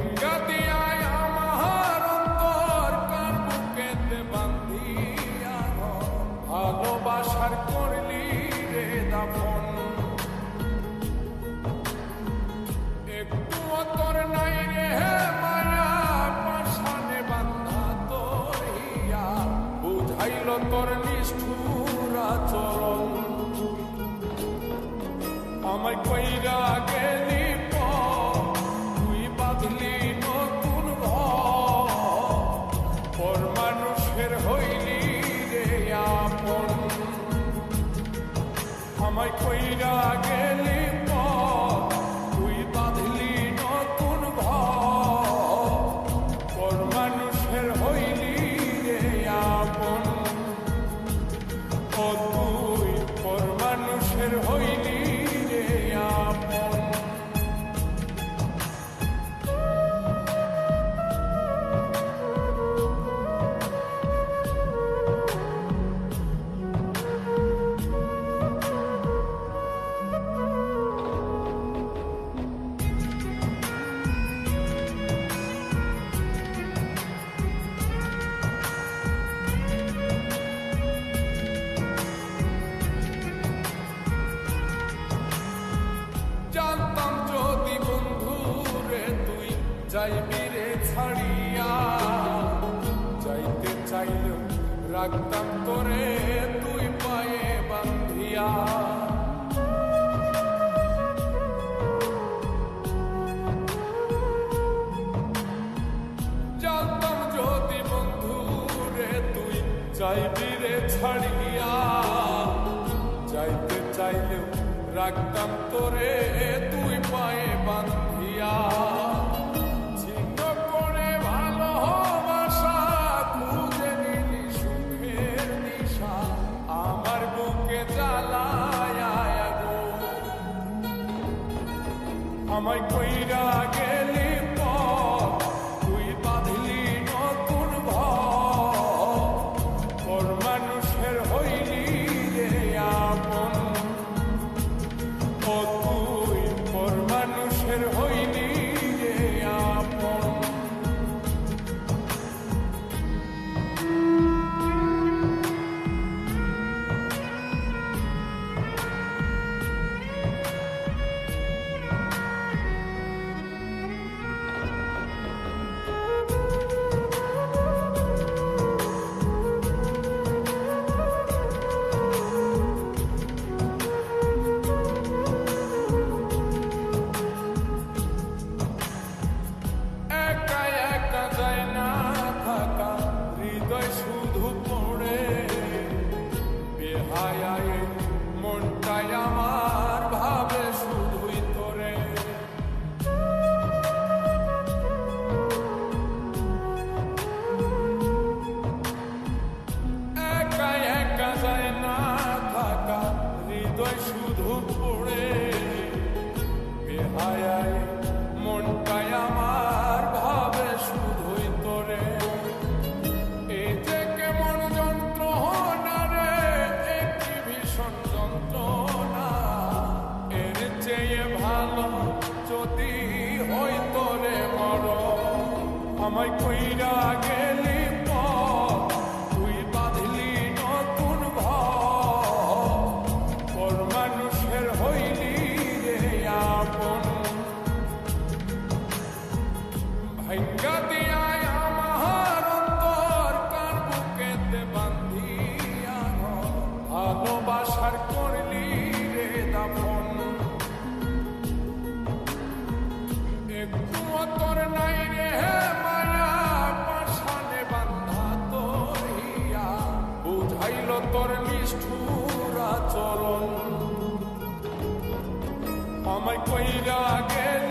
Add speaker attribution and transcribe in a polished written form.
Speaker 1: ভাঙ্গা দিয়ায় আমার অন্তর কার বুকেতে বান্ধিয়া ভালোবাসার করলি রে দাফন। একটু তোর নাই রে মায়া পাশানে বান্ধা তোর হিয়া বুঝাইল তোর নিষ্ঠুর আচরণ। আমায় কইরা গেলি তুই বাঁধলি নতুন ঘর মানুষের হইলি রে আপন। আমায় কইরা গেলি তুই বাঁধলি নতুন ঘর মানুষের হইলি রে আপন। ও তুই পর মানুষের হইলি রে আপন। জানতাম যদি বন্ধু রে তুই যাইবি রে ছাড়িয়া, যাইতে চাইলেও রাখতাম তোরে তুই পায়ে বান্ধিয়া। জানতাম যদি বন্ধু রে তুই যাইবি রে ছাড়িয়া, যাইতে চাইলেও রাখতাম তোরে তুই পায়ে বান্ধিয়া। ছিন্ন করে ভালোবাসা খুঁজে নিলি সুখের দিশা আমার বুকে জ্বালায় আগুন। আমায় কইরা গেলি তুই বাঁধলি নতুন ঘর মানুষের হইলি রে আপন। ও তুই পর মানুষের হইলি রে আপন। শুধু পড়ে বেহায়ায় মনটাই আমার ভাবে শুধুই তোরে। একা একা যায় না থাকা হৃদয় শুধু পড়ে বেহায়ায় মনটাই আমার ভাবে শুধুই তোরে। যদি হইতো রে মরণ আমায় কইরা গেলি তুই বাঁধলি নতুন ঘর মানুষের হইলি রে আপন। ভাঙ্গা দিয়ায় আমার অন্তর কার বুকেতে বান্ধিয়া ভালোবাসার করলি রে দাফন। একটু তোর নাই রে মায়া পাশানে বান্ধা তোর হিয়া বুঝাইল তোর নিষ্ঠুর আচরণ। আমায় কইরা গেল